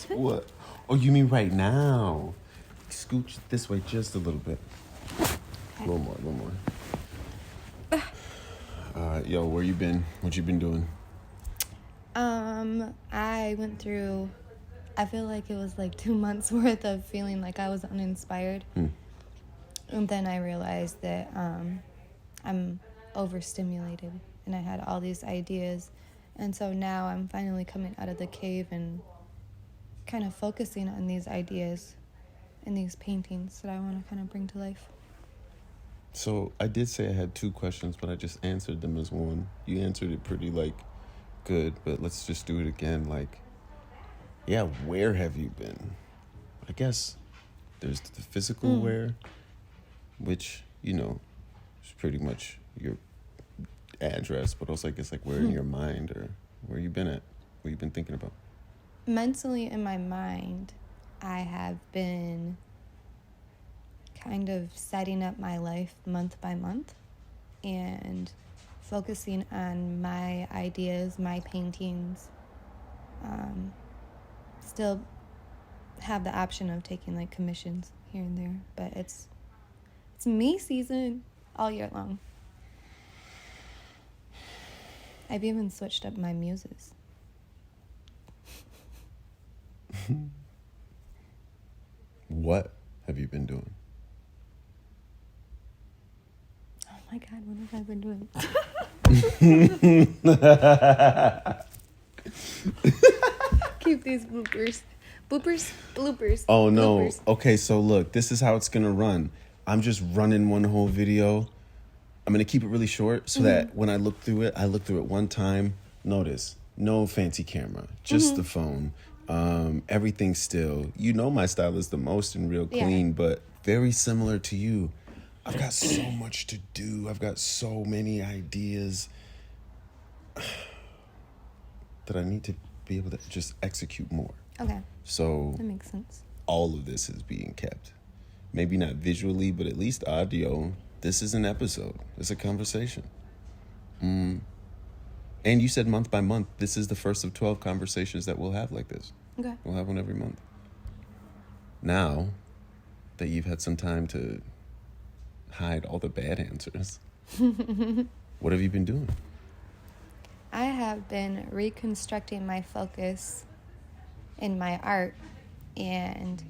What? Oh, you mean right now? Scooch this way just a little bit. A little more. Yo, where you been? What you been doing? I went through, I feel like it was like 2 months worth of feeling like I was uninspired. And then I realized that I'm overstimulated and I had all these ideas. And so now I'm finally coming out of the cave and kind of focusing on these ideas and these paintings that I want to kind of bring to life. So I did say I had 2 questions, but I just answered them as one. You answered it pretty good, but let's just do it again. Where have you been? I guess there's the physical where, which, is pretty much your address, but also I guess where in your mind, or where you been at, what you been thinking about. Mentally in my mind, I have been kind of setting up my life month by month and focusing on my ideas, my paintings. Still have the option of taking commissions here and there, but it's me season all year long. I've even switched up my muses. What have you been doing? Oh my God, what have I been doing? Keep these bloopers. Oh, no. Bloopers. Okay, so look, this is how it's going to run. I'm just running one whole video. I'm going to keep it really short so that when I look through it one time. Notice, no fancy camera, just the phone. Everything's still. My style is the most and real clean, but very similar to you. I've got so much to do. I've got so many ideas that I need to be able to just execute more. Okay. So that makes sense. All of this is being kept. Maybe not visually, but at least audio. This is an episode. It's a conversation. And you said month by month. This is the first of 12 conversations that we'll have like this. Okay. We'll have one every month. Now that you've had some time to hide all the bad answers, what have you been doing? I have been reconstructing my focus in my art, and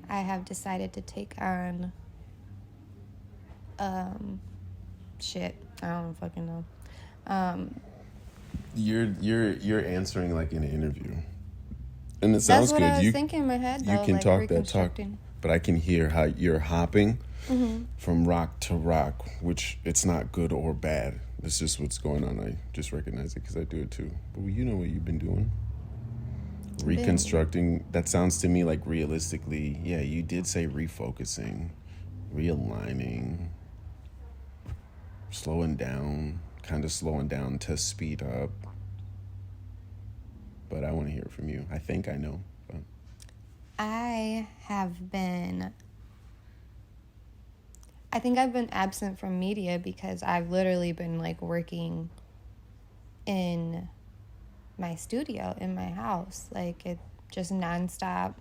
I have decided to take on shit. I don't fucking know. You're answering like in an interview, and it sounds good. That's what I was thinking in my head. You can talk that talk, but I can hear how you're hopping from rock to rock, which it's not good or bad. It's just what's going on. I just recognize it because I do it too. But you know what you've been doing. Reconstructing, that sounds to me like realistically, yeah, you did say refocusing, realigning, slowing down to speed up. But I want to hear it from you. I think I know. But I think I've been absent from media because I've literally been working in my studio in my house, it just nonstop,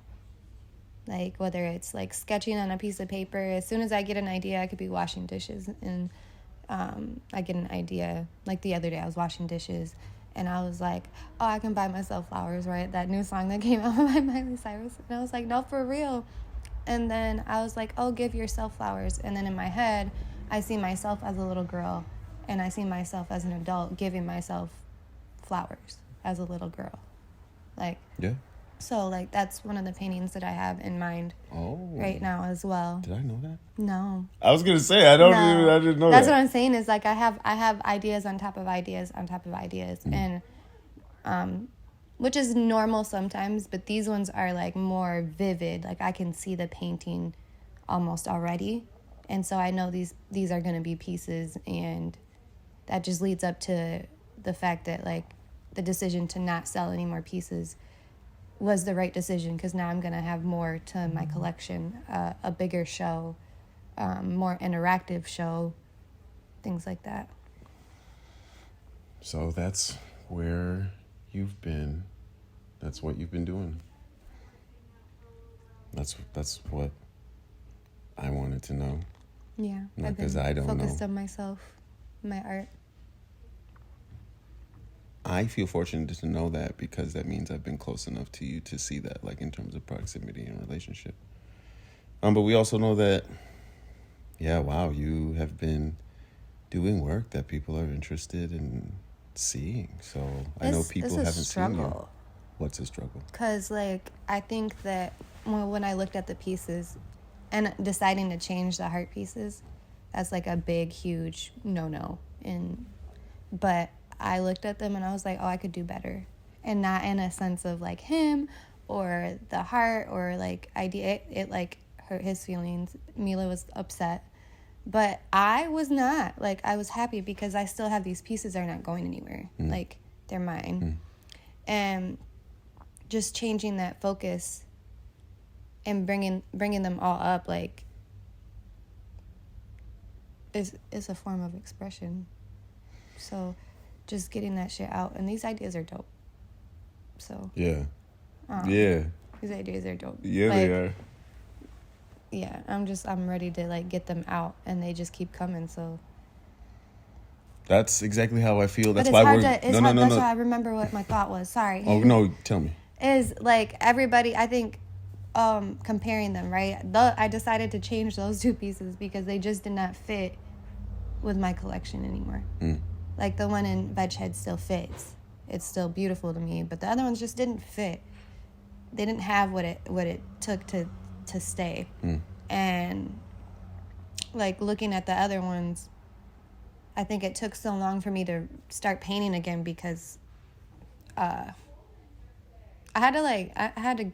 whether it's sketching on a piece of paper. As soon as I get an idea, I could be washing dishes, and I get an idea. The other day I was washing dishes and I was like, oh, I can buy myself flowers, right? That new song that came out by Miley Cyrus. And I was like, no, for real. And then I was like, oh, give yourself flowers. And then in my head, I see myself as a little girl, and I see myself as an adult giving myself flowers as a little girl. Yeah. So, that's one of the paintings that I have in mind right now as well. Did I know that? No. I was going to say, I didn't know That's that. what I'm saying is, I have ideas on top of ideas on top of ideas. And, which is normal sometimes, but these ones are, more vivid. I can see the painting almost already. And so I know these are going to be pieces, and that just leads up to the fact that, the decision to not sell any more pieces was the right decision, because now I'm going to have more to my collection, a bigger show, more interactive show, things like that. So that's where that's what you've been doing. That's what I wanted to know. Yeah. Not I've been 'cause I don't focused know. on myself, my art. I feel fortunate to know that because that means I've been close enough to you to see that, like in terms of proximity and relationship. But we also know that, yeah, wow, you have been doing work that people are interested in seeing. So I know people haven't seen you. What's a struggle? Because, like, I think that when I looked at the pieces and deciding to change the heart pieces, that's like a big, huge no-no. But I looked at them and I was like, oh, I could do better. And not in a sense of, like, him or the heart or, like, idea. It like, hurt his feelings. Mila was upset. But I was not. Like, I was happy because I still have these pieces that are not going anywhere. Like, they're mine. And just changing that focus and bringing them all up, like, is a form of expression. So just getting that shit out. And these ideas are dope. So. Yeah. Yeah. These ideas are dope. Yeah, like, they are. Yeah, I'm ready to, like, get them out. And they just keep coming, so. That's exactly how I feel. That's but it's why hard we're... to, that's why I remember what my thought was. Sorry. Oh, no, tell me. Is, like, everybody, I think, comparing them, right? I decided to change those two pieces because they just did not fit with my collection anymore. Like, the one in Veg Head still fits. It's still beautiful to me, but the other ones just didn't fit. They didn't have what it took to stay. And, like, looking at the other ones, I think it took so long for me to start painting again because I had to,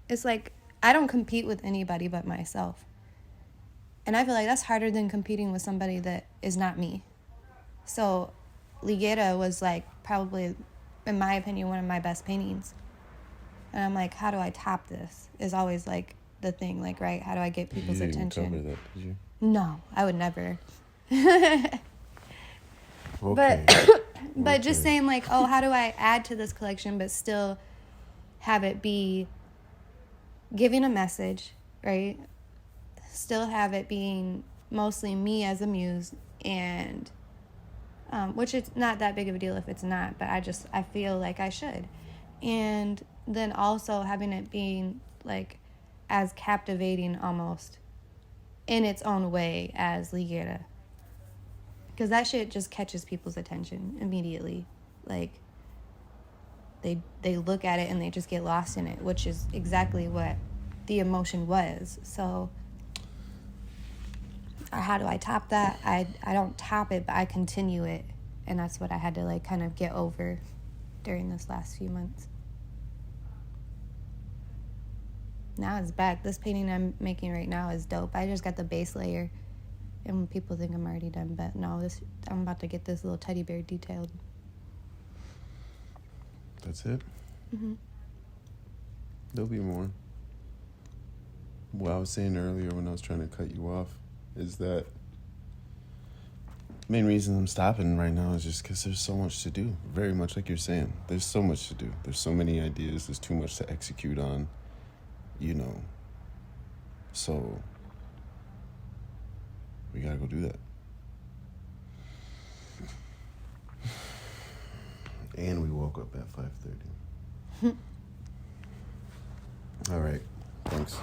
it's like, I don't compete with anybody but myself. And I feel like that's harder than competing with somebody that is not me. So Liguera was, like, probably, in my opinion, one of my best paintings. And I'm like, how do I top this? Is always, like, the thing, like, right? How do I get people's attention? You didn't cover that, did you? No, I would never. Okay. But just saying, like, oh, how do I add to this collection but still have it be giving a message, right? Still have it being mostly me as a muse, and which it's not that big of a deal if it's not, but I feel like I should. And then also having it being, like, as captivating almost in its own way as Liguera. Because that shit just catches people's attention immediately. Like, they look at it and they just get lost in it, which is exactly what the emotion was. So, how do I top that? I don't top it, but I continue it. And that's what I had to, like, kind of get over during this last few months. Now it's back. This painting I'm making right now is dope. I just got the base layer. And people think I'm already done, but no, I'm about to get this little teddy bear detailed. That's it? There'll be more. What I was saying earlier when I was trying to cut you off is that the main reason I'm stopping right now is just because there's so much to do. Very much like you're saying. There's so much to do. There's so many ideas. There's too much to execute on, you know. So we gotta go do that. And we woke up at 5:30. All right. Thanks.